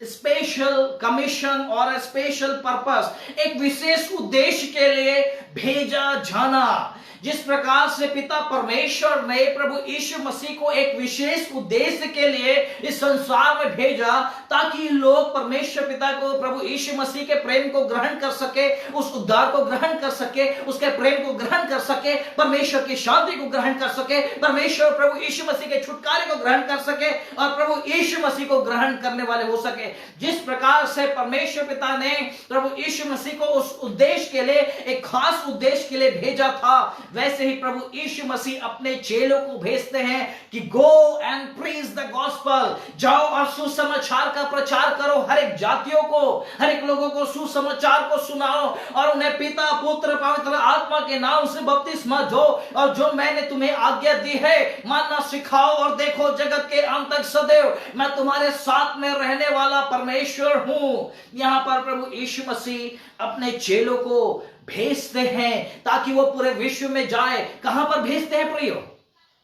special commission और स्पेशल पर्पस, एक विशेष उद्देश्य के लिए भेजा जाना। जिस प्रकार से पिता परमेश्वर ने प्रभु यीशु मसीह को एक विशेष उद्देश्य के लिए इस संसार में भेजा, ताकि लोग परमेश्वर पिता को, प्रभु यीशु मसीह के प्रेम को ग्रहण कर सके, उस उद्धार को ग्रहण कर सके, उसके प्रेम को ग्रहण कर सके, परमेश्वर की शांति को ग्रहण कर सके, परमेश्वर प्रभु यीशु मसीह के छुटकारे को ग्रहण कर सके और प्रभु यीशु मसीह को ग्रहण करने वाले हो सके। जिस प्रकार से परमेश्वर पिता ने प्रभु यीशु मसीह को उस उद्देश्य के लिए, एक खास उद्देश्य के लिए भेजा था, वैसे ही प्रभु यीशु मसीह अपने चेलों को भेजते हैं कि go and preach the gospel, जाओ और सुसमाचार का प्रचार करो, हर एक जातियों को, हर एक लोगों को सुसमाचार को सुनाओ और उन्हें पिता पुत्र पवित्र आत्मा के नाम से बपतिस्मा दो, और जो मैंने तुम्हें आज्ञा दी है मानना सिखाओ, और देखो जगत के अंत तक सदैव मैं तुम्हारे साथ में रहने वाला परमेश्वर हूं। यहां पर प्रभु यीशु मसीह अपने चेलों को भेजते हैं ताकि वो पूरे विश्व में जाए। कहां पर भेजते हैं प्रियो?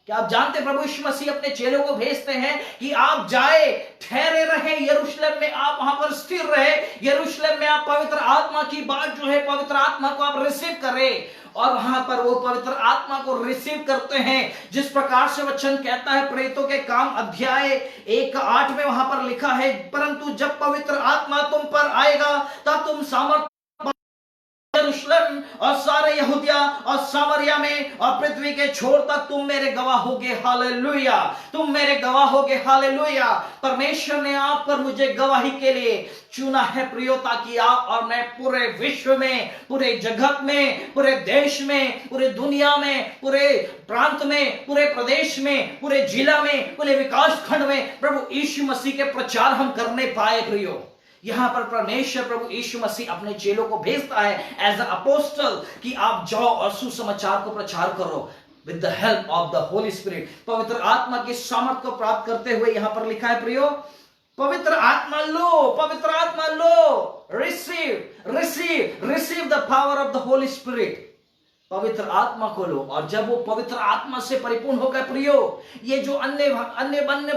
क्या आप जानते हैं? प्रभु यीशु मसीह अपने चेलों को भेजते हैं कि आप जाए, ठहरे रहे यरूशलेम में, आप वहां पर स्थिर रहे यरूशलेम में, आप पवित्र आत्मा की बात जो है, पवित्र आत्मा को आप रिसीव करें। और वहां पर वो पवित्र आत्मा को रिसीव करते हैं जिस प्रकार से वचन कहता है प्रेरितों के काम अध्याय 1:8 में वहां पर लिखा है, परंतु जब पवित्र आत्मा तुम पर आएगा तब तुम सामर्थ यरूशलेम और सारे यहूदिया और सामरिया में और पृथ्वी के छोर तक तुम मेरे गवाह होगे। हालेलुया, तुम मेरे गवाह होगे। हालेलुया, परमेश्वर ने आप पर मुझे गवाही के लिए चुना है प्रियो, ताकि आप और मैं पूरे विश्व में, पूरे जगत में, पूरे देश में, पूरे दुनिया में, पूरे प्रांत में, पूरे प्रदेश में, पूरे जिला में, पूरे विकास खंड में प्रभु यीशु मसीह के प्रचार हम करने पाए प्रियो। यहां पर परमेश्वर प्रभु यीशु मसीह अपने चेलों को भेजता है एज अ अपोस्टल कि आप जाओ और सुसमाचार को प्रचार करो with the help of the Holi spirit. पवित्र आत्मा की सामर्थ को प्राप्त करते हुए यहां पर लिखा है प्रियो, पवित्र आत्मा लो, पवित्र आत्मा लो, receive the power of the Holi spirit. पवित्र आत्मा को लो, और जब वो पवित्र आत्मा से परिपूर्ण होकर प्रियो, ये जो अन्य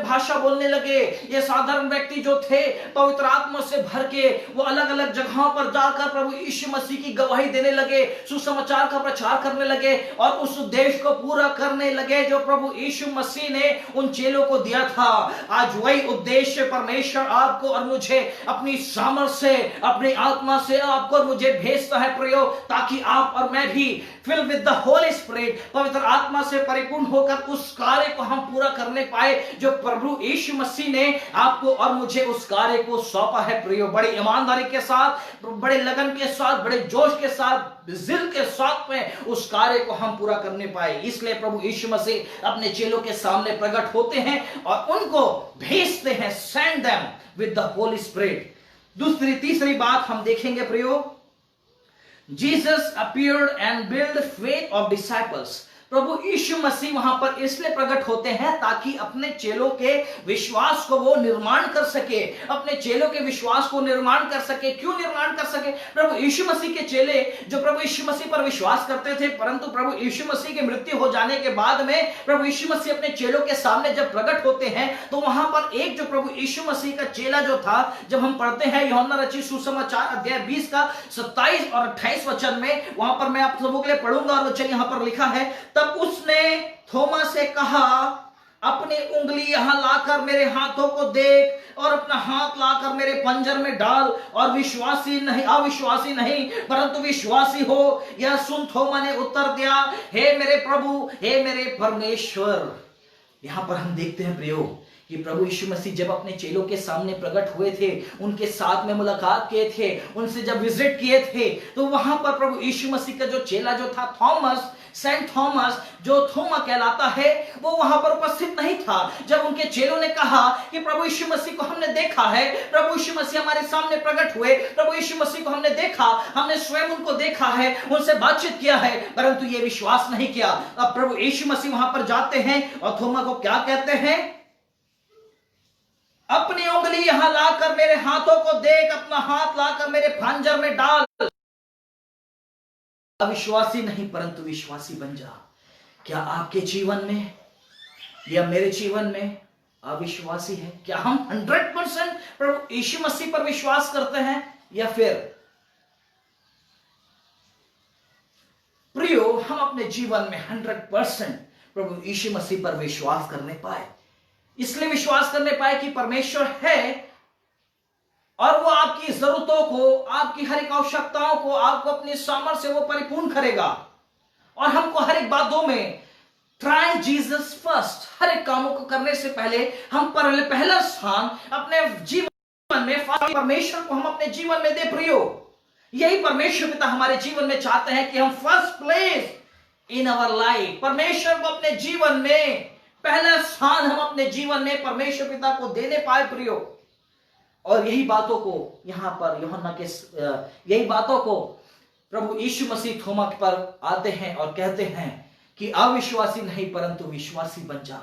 भाषा बोलने लगे, ये साधारण व्यक्ति जो थे पवित्र आत्मा से भर के वो अलग अलग जगहों पर जाकर प्रभु यीशु मसीह की गवाही देने लगे, सुसमाचार का प्रचार करने लगे और उस उद्देश्य को पूरा करने लगे जो प्रभु यीशु मसीह ने उन चेलों को दिया था। आज वही उद्देश्य परमेश्वर आपको और मुझे अपनी सामर्थ से, अपनी आत्मा से आपको और मुझे भेजता है प्रियो, ताकि आप और मैं भी fill with the Holi spirit, पवित्र आत्मा से परिपूर्ण होकर उस कार्य को हम पूरा करने पाए जो प्रभु यीशु मसीह ने आपको और मुझे उस कार्य को सौंपा है प्रियो। बड़ी ईमानदारी के साथ, बड़े लगन के साथ, बड़े जोश के साथ, जिल के साथ में उस कार्य को हम पूरा करने पाए। इसलिए प्रभु यीशु मसीह अपने चेलों के सामने प्रकट होते हैं और उनको भेजते हैं, send them with the Holi spirit. तीसरी बात हम देखेंगे प्रियो, Jesus appeared and built the faith of disciples। प्रभु यीशु मसीह वहां पर इसलिए प्रकट होते हैं ताकि अपने चेलों के विश्वास को वो निर्माण कर सके, अपने चेलों के विश्वास को निर्माण कर सके। क्यों निर्माण कर सके? प्रभु यीशु मसीह के चेले जो प्रभु यीशु मसीह पर विश्वास करते थे, परंतु प्रभु यीशु मसीह की मृत्यु हो जाने के बाद में प्रभु यीशु मसीह अपने चेलों के सामने जब प्रकट होते हैं तो वहां पर एक जो प्रभु यीशु मसीह का चेला जो था, जब हम पढ़ते हैं यूहन्ना रचित सुसमाचार अध्याय 20 का 27 और 28 वचन में, वहां पर मैं आप सबों के लिए पढ़ूंगा और वचन यहां पर लिखा है, तब उसने थोमा से कहा, अपनी उंगली यहां लाकर मेरे हाथों को देख और अपना हाथ लाकर मेरे पंजर में डाल और अविश्वासी नहीं परंतु विश्वासी हो, यह सुन। थोमा ने उत्तर दिया, हे मेरे प्रभु, हे मेरे परमेश्वर। यहां पर हम देखते हैं प्रियो कि प्रभु यीशु मसीह जब अपने चेलों के सामने प्रकट हुए थे, उनके साथ में मुलाकात किए थे, उनसे जब विजिट किए थे, तो वहां पर प्रभु यीशु मसीह का जो चेला जो था थॉमस, सेंट थॉमस जो थोमा कहलाता है, वो वहां पर उपस्थित नहीं था। जब उनके चेलों ने कहा कि प्रभु यीशु मसीह को हमने देखा है, प्रभु यीशु मसीह हमारे सामने प्रकट हुए, प्रभु यीशु मसीह को हमने देखा, हमने स्वयं उनको देखा है, उनसे बातचीत किया है, परंतु ये विश्वास नहीं किया। अब प्रभु यीशु मसीह वहां पर जाते हैं और थोमा को क्या कहते हैं? अपनी उंगली यहां लाकर मेरे हाथों को देख, अपना हाथ लाकर मेरे पंजर में डाल, अविश्वासी नहीं परंतु विश्वासी बन जा। क्या आपके जीवन में या मेरे जीवन में अविश्वासी है? क्या हम 100% प्रभु यीशु मसीह पर विश्वास करते हैं या फिर प्रियो हम अपने जीवन में 100% प्रभु यीशु मसीह पर विश्वास करने पाए? इसलिए विश्वास करने पाए कि परमेश्वर है और वो आपकी जरूरतों को, आपकी हर एक आवश्यकताओं को आपको अपनी सामर्थ्य से वो परिपूर्ण करेगा। और हमको हर एक बातों में ट्राई जीसस फर्स्ट, हर एक कामों को करने से पहले हम पहला स्थान अपने जीवन में परमेश्वर को हम अपने जीवन में दे प्रियो। यही परमेश्वर पिता हमारे जीवन में चाहते हैं कि हम first place in our life, परमेश्वर को अपने जीवन में पहला स्थान हम अपने जीवन में परमेश्वर पिता को देने पाए प्रियो। और यही बातों को यहां पर यूहन्ना के यही बातों को प्रभु यीशु मसीह थोमा पर आते हैं और कहते हैं कि अविश्वासी नहीं परंतु विश्वासी बन जा।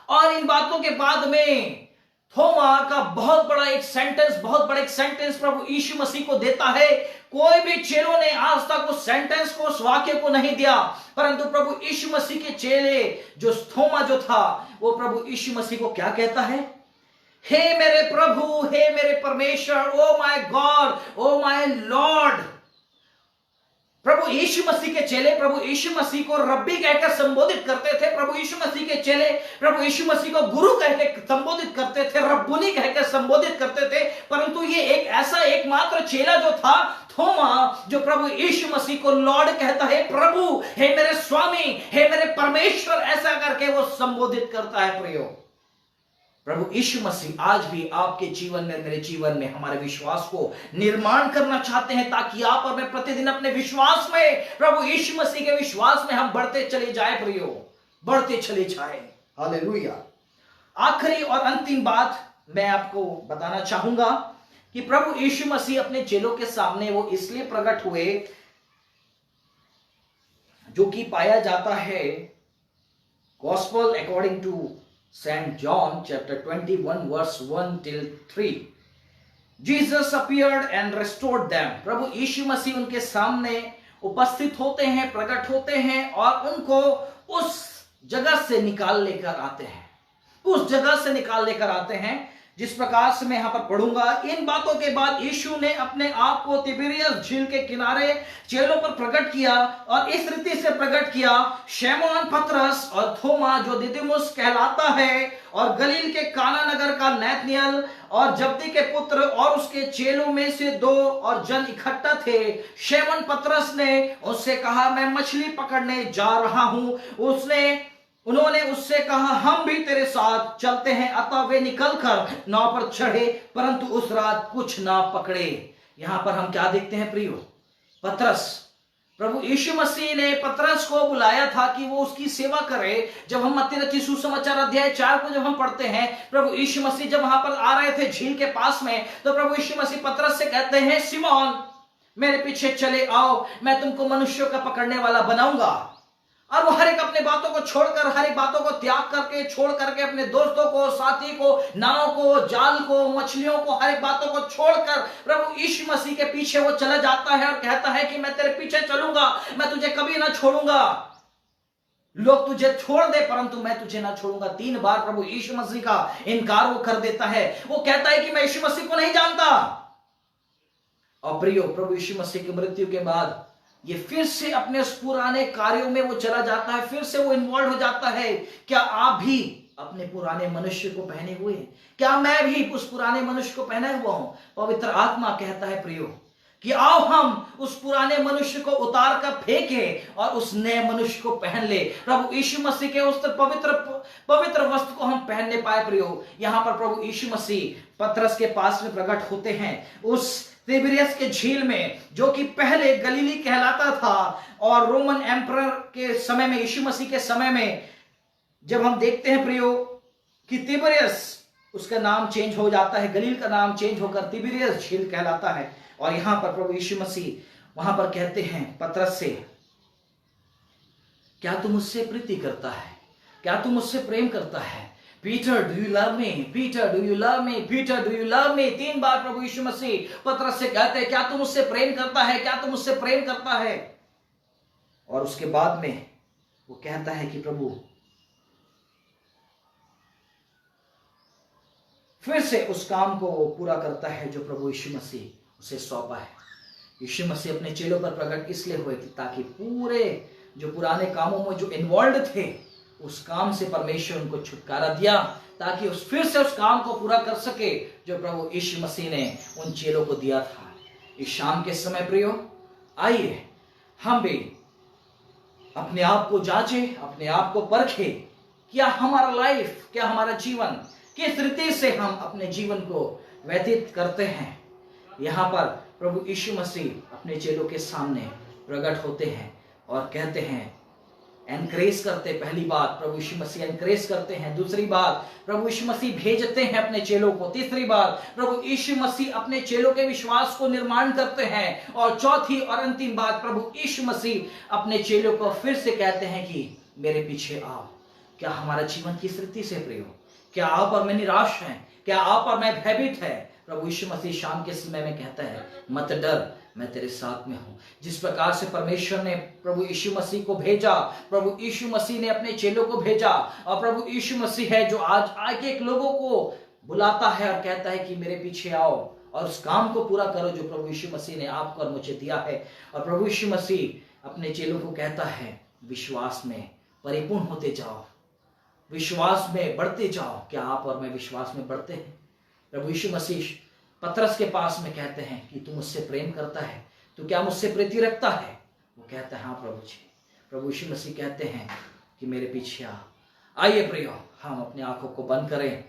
और इन बातों के बाद में थोमा का बहुत बड़ा एक सेंटेंस प्रभु यीशु मसीह को देता है। कोई भी चेलों ने आज तक उस सेंटेंस को, उस वाक्य को नहीं दिया, परंतु प्रभु यीशु मसीह के चेले जो थोमा जो था, वो प्रभु यीशु मसीह को क्या कहता है? हे मेरे प्रभु, हे मेरे परमेश्वर, oh my god, oh my lord. प्रभु यीशु मसीह के चेले प्रभु यीशु मसीह को रब्बी कहकर संबोधित करते थे। प्रभु यीशु मसीह के चेले प्रभु यीशु मसीह को गुरु कहकर संबोधित करते थे, रब्बुनी कहकर संबोधित करते थे। परंतु ये एक ऐसा एकमात्र चेला जो था, थोमा, जो प्रभु यीशु मसीह को लॉर्ड कहता है, प्रभु, हे मेरे स्वामी, हे मेरे परमेश्वर, ऐसा करके वो संबोधित करता है। प्रियो, प्रभु यीशु मसीह आज भी आपके जीवन में, मेरे जीवन में हमारे विश्वास को निर्माण करना चाहते हैं, ताकि आप और मैं प्रतिदिन अपने विश्वास में, प्रभु यीशु मसीह के विश्वास में हम बढ़ते चले जाए। प्रियो, बढ़ते चले जाए। हालेलुया। आखिरी और अंतिम बात मैं आपको बताना चाहूंगा कि प्रभु यीशु मसीह अपने चेलों के सामने वो इसलिए प्रकट हुए, जो कि पाया जाता है gospel according to St. John chapter 21 verse 1 till 3. Jesus appeared and restored them. प्रभु यीशु मसीह उनके सामने उपस्थित होते हैं, प्रकट होते हैं और उनको उस जगह से निकाल लेकर आते हैं, उस जगह से निकाल लेकर आते हैं जिस प्रकार से मैं यहां पर पढ़ूंगा। इन बातों के बाद यीशु ने अपने आप को तिबिरियस झील के किनारे चेलों पर प्रकट किया और इस रीति से प्रकट किया, शमौन पतरस और थोमा जो दिदिमुस कहलाता है, और गलील के काना नगर का नतनएल और जब्दी के पुत्र और उसके चेलों में से 2 और जन इकट्ठा थे। शमौन पतरस ने उससे कहा, मैं मछली पकड़ने जा रहा हूं। उन्होंने उससे कहा, हम भी तेरे साथ चलते हैं। अतः वे निकलकर नाव पर चढ़े, परंतु उस रात कुछ ना पकड़े। यहां पर हम क्या देखते हैं प्रियो? पतरस, प्रभु यीशु मसीह ने पतरस को बुलाया था कि वो उसकी सेवा करे। जब हम मत्ती रचित सुसमाचार अध्याय 4 को जब हम पढ़ते हैं, प्रभु यीशु मसीह जब वहां पर आ रहे थे झील के पास में, तो प्रभु यीशु मसीह पतरस से कहते हैं, सिमोन, मेरे पीछे चले आओ, मैं तुमको मनुष्यों का पकड़ने वाला बनाऊंगा। और वो हर एक अपने बातों को छोड़कर, हर एक बातों को त्याग करके, छोड़ करके, अपने दोस्तों को, साथी को, नाव को, जाल को, मछलियों को, हर एक बातों को छोड़कर प्रभु यीशु मसीह के पीछे वो चला जाता है और कहता है कि मैं तेरे पीछे चलूंगा, मैं तुझे कभी ना छोड़ूंगा। लोग तुझे छोड़ दे परंतु मैं तुझे ना छोड़ूंगा। 3 बार प्रभु यीशु मसीह का इनकार वो कर देता है। वो कहता है कि मैं यीशु मसीह को नहीं जानता। और प्रियो, प्रभु यीशु मसीह की मृत्यु के बाद ये फिर से अपने उस पुराने कार्यों में वो चला जाता है, फिर से वो इन्वॉल्व हो जाता है। क्या आप भी अपने पुराने मनुष्य को पहने हुए? क्या मैं भी उस पुराने मनुष्य को पहना हुआ हूं? पवित्र आत्मा कहता है प्रियो कि आओ हम उस पुराने मनुष्य को उतार कर फेंके और उस नए मनुष्य को पहन ले। प्रभु यीशु मसीह के उस पवित्र वस्त्र को हम पहनने पाए। प्रियो, यहां पर प्रभु यीशु मसीह पतरस के पास में प्रकट होते हैं उस तिबिरियस के झील में, जो कि पहले गलीली कहलाता था। और रोमन एम्परर के समय में, यीशु मसीह के समय में जब हम देखते हैं प्रियो कि तिबिरियस, उसका नाम चेंज हो जाता है, गलील का नाम चेंज होकर तिबिरियस झील कहलाता है। और यहां पर प्रभु यीशु मसीह वहां पर कहते हैं पतरस से, क्या तू मुझसे प्रीति करता है? क्या तू मुझसे प्रेम करता है? Peter, do you love me? Peter, do you love me? Peter, do you love me? 3 बार प्रभु यीशु मसीह पतरस से कहते हैं, क्या तू मुझसे प्रेम करता है? क्या तू मुझसे प्रेम करता है? और उसके बाद में वो कहता है कि प्रभु फिर से उस काम को पूरा करता है जो प्रभु यीशु मसीह उसे सौंपा है। यीशु मसीह अपने चेलों पर प्रकट इसलिए हुए थे ताकि पूरे जो पुराने कामों में जो इन्वॉल्व थे, उस काम से परमेश्वर उनको छुटकारा दिया, ताकि फिर से उस काम को पूरा कर सके जो प्रभु यीशु मसीह ने उन चेलों को दिया था। इस शाम के समय प्रियो, आइए हम भी अपने आप को जांचे, अपने आप को परखे। क्या हमारा लाइफ, क्या हमारा जीवन, किस रीति से हम अपने जीवन को व्यतीत करते हैं? यहां पर प्रभु यीशु मसीह अपने चेलों के सामने प्रकट होते हैं और कहते हैं, एनकरेज करते। पहली बात, प्रभु यीशु मसीह एनकरेज करते हैं। दूसरी बात, प्रभु यीशु मसीह भेजते हैं अपने चेलों को। तीसरी बात, प्रभु यीशु मसीह अपने चेलों के विश्वास को निर्माण करते हैं। और चौथी और अंतिम बात, प्रभु यीशु मसीह अपने चेलों को फिर से कहते हैं कि मेरे पीछे आओ। क्या हमारा जीवन किस रीति से प्रियो? क्या आप और मैं निराश हैं? क्या आप और मैं भयभीत है? प्रभु यीशु मसीह शाम के समय में कहता है, मत डर, मैं तेरे साथ में हूं। जिस प्रकार से परमेश्वर ने प्रभु यीशु मसीह को भेजा, प्रभु यीशु मसीह ने अपने चेलों को भेजा, और प्रभु यीशु मसीह है जो आज एक लोगों को बुलाता है और कहता है कि मेरे पीछे आओ और उस काम को पूरा करो जो प्रभु यीशु मसीह ने आपको और मुझे दिया है। और प्रभु यीशु मसीह अपने चेलों को कहता है विश्वास में परिपूर्ण होते जाओ, विश्वास में बढ़ते जाओ। क्या आप और मैं विश्वास में बढ़ते हैं? प्रभु यीशु मसीह पतरस के पास में कहते हैं कि तू मुझसे प्रेम करता है, तो क्या मुझसे प्रीति रखता है? वो कहता है हाँ प्रभु जी। प्रभु यीशु मसीह कहते हैं कि मेरे पीछे आ। आइए प्रियो, हम अपनी आंखों को बंद करें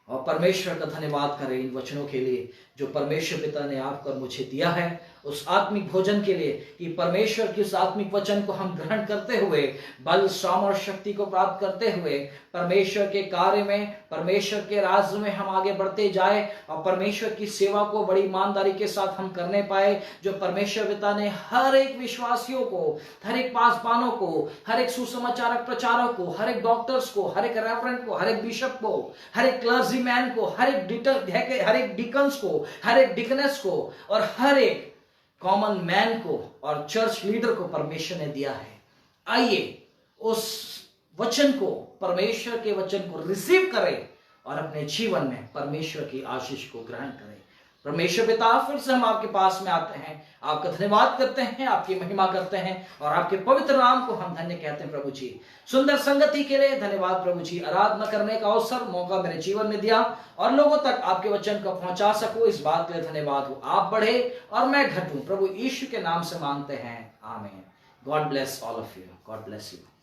और परमेश्वर का धन्यवाद करें इन वचनों के लिए जो परमेश्वर पिता ने आपको और मुझे दिया है, उस आत्मिक भोजन के लिए कि परमेश्वर की उस आत्मिक वचन को हम ग्रहण करते हुए बल सामर्थ शक्ति को प्राप्त करते हुए परमेश्वर के कार्य में, परमेश्वर के राज्य में हम आगे बढ़ते जाए और परमेश्वर की सेवा को बड़ी ईमानदारी के साथ हम करने पाए जो परमेश्वर पिता ने हर एक विश्वासियों को, हर एक पासवानों को, हर एक सुसमाचारक प्रचारक को, हर एक डॉक्टर्स को, हर एक रेवरेंड को, हर एक बिशप को, हर एक क्लर्जीमैन को, हर एक डिकन्स को, हर एक डिकनेस को और हर एक कॉमन मैन को और चर्च लीडर को परमेश्वर ने दिया है। आइए उस वचन को, परमेश्वर के वचन को रिसीव करें और अपने जीवन में परमेश्वर की आशीष को ग्रहण करें। परमेश्वर पिता, फिर से हम आपके पास में आते हैं, आपका धन्यवाद करते हैं, आपकी महिमा करते हैं और आपके पवित्र नाम को हम धन्य कहते हैं। प्रभु जी, सुंदर संगति के लिए धन्यवाद। प्रभु जी, आराधना करने का अवसर, मौका मेरे जीवन में दिया और लोगों तक आपके वचन को पहुंचा सकूं, इस बात के लिए धन्यवाद हो। आप बढ़े और मैं घटूं, प्रभु यीशु के नाम से मांगते हैं, आमीन। God bless all of you. God bless you.